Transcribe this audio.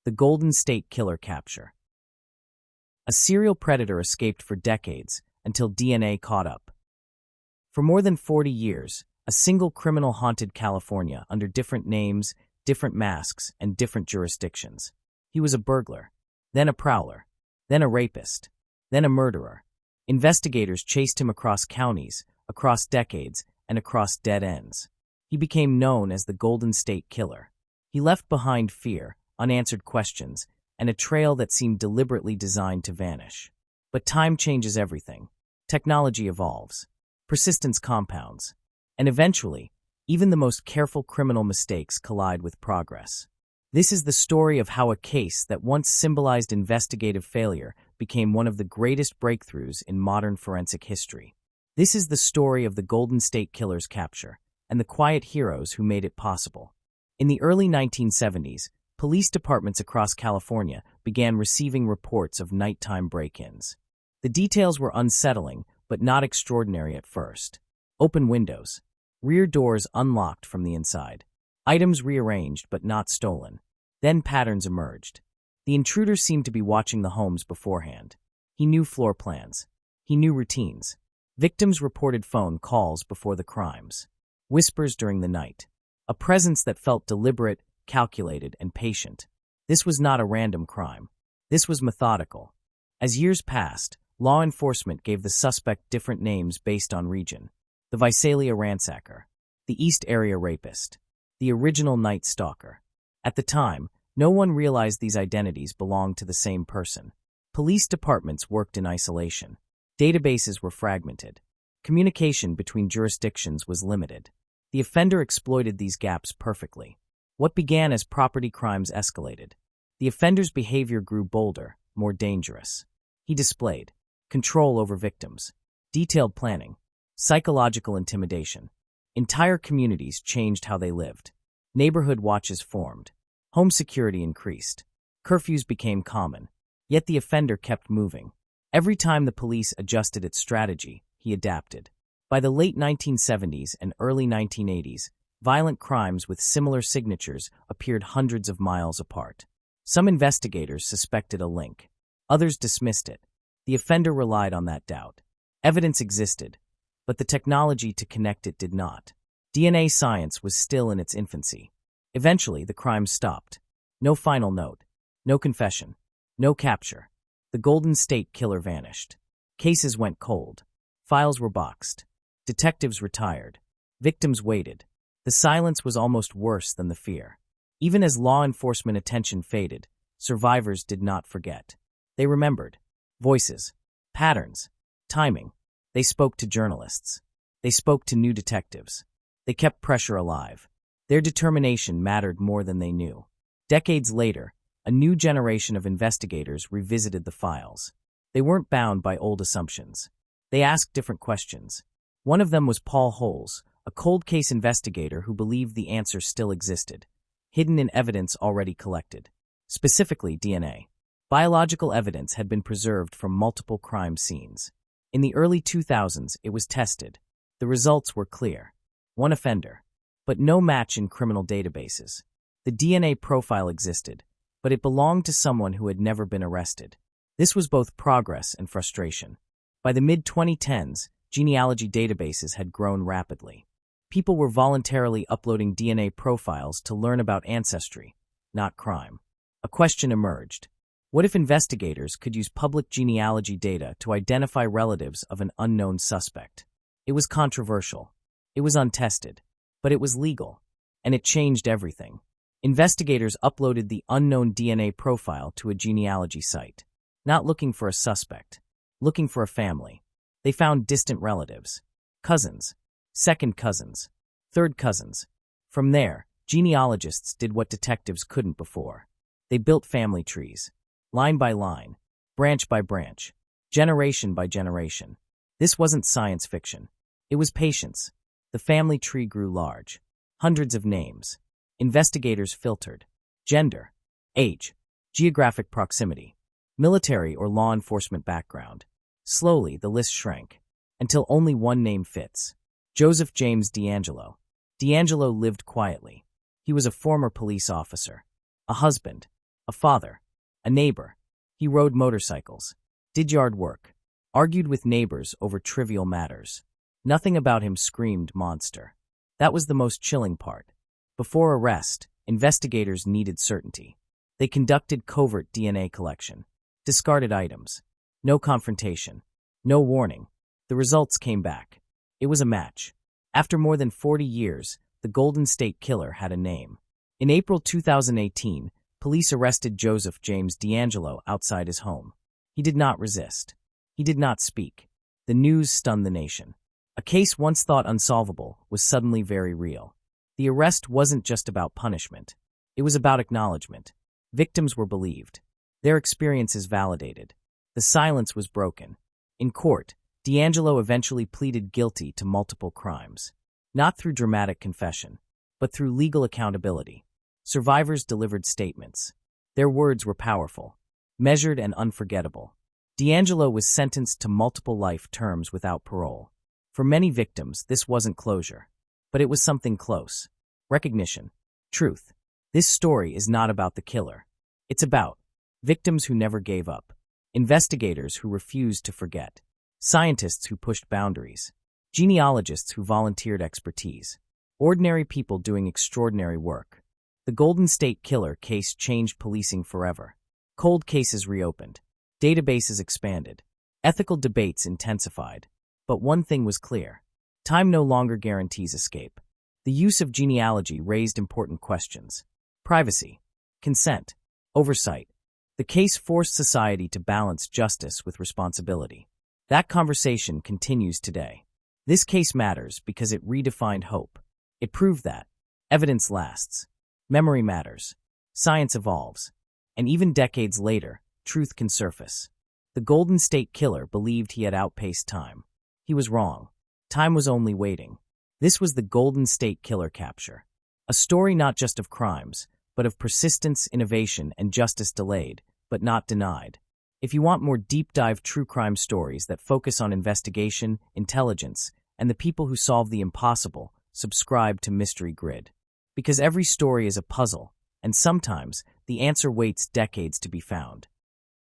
The Golden State Killer capture. A serial predator escaped for decades until DNA caught up. For more than 40 years, a single criminal haunted California under different names, different masks, and different jurisdictions. He was a burglar, then a prowler, then a rapist, then a murderer. Investigators chased him across counties, across decades, and across dead ends. He became known as the Golden State Killer. He left behind fear, unanswered questions, and a trail that seemed deliberately designed to vanish. But time changes everything. Technology evolves. Persistence compounds. And eventually, even the most careful criminal mistakes collide with progress. This is the story of how a case that once symbolized investigative failure became one of the greatest breakthroughs in modern forensic history. This is the story of the Golden State Killer's capture and the quiet heroes who made it possible. In the early 1970s, police departments across California began receiving reports of nighttime break-ins. The details were unsettling, but not extraordinary at first. Open windows, rear doors unlocked from the inside, items rearranged but not stolen. Then patterns emerged. The intruder seemed to be watching the homes beforehand. He knew floor plans. He knew routines. Victims reported phone calls before the crimes. Whispers during the night. A presence that felt deliberate, calculated, and patient. This was not a random crime. This was methodical. As years passed, law enforcement gave the suspect different names based on region. The Visalia ransacker. The East Area rapist. The original Night Stalker. At the time, no one realized these identities belonged to the same person. Police departments worked in isolation. Databases were fragmented. Communication between jurisdictions was limited. The offender exploited these gaps perfectly. What began as property crimes escalated. The offender's behavior grew bolder, more dangerous. He displayed control over victims, detailed planning, psychological intimidation. Entire communities changed how they lived. Neighborhood watches formed. Home security increased. Curfews became common. Yet the offender kept moving. Every time the police adjusted its strategy, he adapted. By the late 1970s and early 1980s, violent crimes with similar signatures appeared hundreds of miles apart. Some investigators suspected a link. Others dismissed it. The offender relied on that doubt. Evidence existed, but the technology to connect it did not. DNA science was still in its infancy. Eventually, the crime stopped. No final note. No confession. No capture. The Golden State Killer vanished. Cases went cold. Files were boxed. Detectives retired. Victims waited. The silence was almost worse than the fear. Even as law enforcement attention faded, survivors did not forget. They remembered. Voices. Patterns. Timing. They spoke to journalists. They spoke to new detectives. They kept pressure alive. Their determination mattered more than they knew. Decades later, a new generation of investigators revisited the files. They weren't bound by old assumptions. They asked different questions. One of them was Paul Holes, a cold case investigator who believed the answer still existed, hidden in evidence already collected. Specifically, DNA. Biological evidence had been preserved from multiple crime scenes. In the early 2000s, it was tested. The results were clear. One offender, but no match in criminal databases. The DNA profile existed, but it belonged to someone who had never been arrested. This was both progress and frustration. By the mid-2010s, genealogy databases had grown rapidly. People were voluntarily uploading DNA profiles to learn about ancestry, not crime. A question emerged. What if investigators could use public genealogy data to identify relatives of an unknown suspect? It was controversial. It was untested. But it was legal. And it changed everything. Investigators uploaded the unknown DNA profile to a genealogy site. Not looking for a suspect. Looking for a family. They found distant relatives. Cousins. Second cousins. Third cousins. From there, genealogists did what detectives couldn't before. They built family trees. Line by line. Branch by branch. Generation by generation. This wasn't science fiction. It was patience. The family tree grew large. Hundreds of names. Investigators filtered. Gender. Age. Geographic proximity. Military or law enforcement background. Slowly, the list shrank, until only one name fits. Joseph James DeAngelo. DeAngelo lived quietly. He was a former police officer, a husband, A father. A neighbor. He rode motorcycles. Did yard work. Argued with neighbors over trivial matters. Nothing about him screamed monster. That was the most chilling part. Before arrest, investigators needed certainty. They conducted covert DNA collection. Discarded items. No confrontation. No warning. The results came back. It was a match. After more than 40 years, the Golden State Killer had a name. In April 2018, police arrested Joseph James DeAngelo outside his home. He did not resist. He did not speak. The news stunned the nation. A case once thought unsolvable was suddenly very real. The arrest wasn't just about punishment. It was about acknowledgement. Victims were believed. Their experiences validated. The silence was broken. In court, DeAngelo eventually pleaded guilty to multiple crimes. Not through dramatic confession, but through legal accountability. Survivors delivered statements. Their words were powerful, measured and unforgettable. DeAngelo was sentenced to multiple life terms without parole. For many victims, this wasn't closure, but it was something close. Recognition. Truth. This story is not about the killer. It's about victims who never gave up, investigators who refused to forget, scientists who pushed boundaries, genealogists who volunteered expertise, ordinary people doing extraordinary work. The Golden State Killer case changed policing forever. Cold cases reopened. Databases expanded. Ethical debates intensified. But one thing was clear. Time no longer guarantees escape. The use of genealogy raised important questions. Privacy, consent, oversight. The case forced society to balance justice with responsibility. That conversation continues today. This case matters because it redefined hope. It proved that evidence lasts, memory matters, science evolves, and even decades later, truth can surface. The Golden State Killer believed he had outpaced time. He was wrong. Time was only waiting. This was the Golden State Killer capture. A story not just of crimes, but of persistence, innovation, and justice delayed, but not denied. If you want more deep-dive true crime stories that focus on investigation, intelligence, and the people who solve the impossible, subscribe to Mystery Grid. Because every story is a puzzle, and sometimes the answer waits decades to be found.